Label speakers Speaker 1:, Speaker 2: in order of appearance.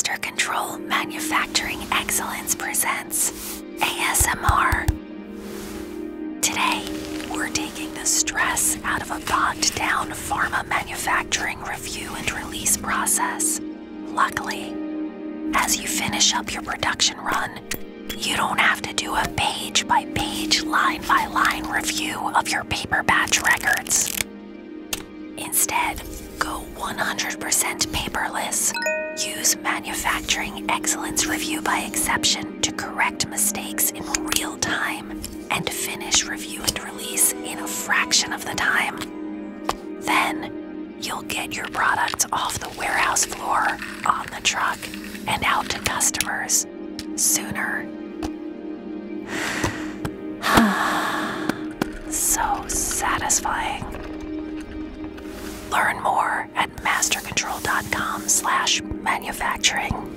Speaker 1: MasterControl Manufacturing Excellence presents ASMR. Today, we're taking the stress out of a bogged-down pharma manufacturing review and release process. Luckily, as you finish up your production run, you don't have to do a page-by-page, line-by-line review of your paper batch records. Instead, go 100% paperless. Use Manufacturing Excellence Review by Exception to correct mistakes in real time and finish review and release in a fraction of the time. Then, you'll get your product off the warehouse floor, on the truck, and out to customers sooner. So satisfying. Learn more at mastercontrol.com/manufacturing.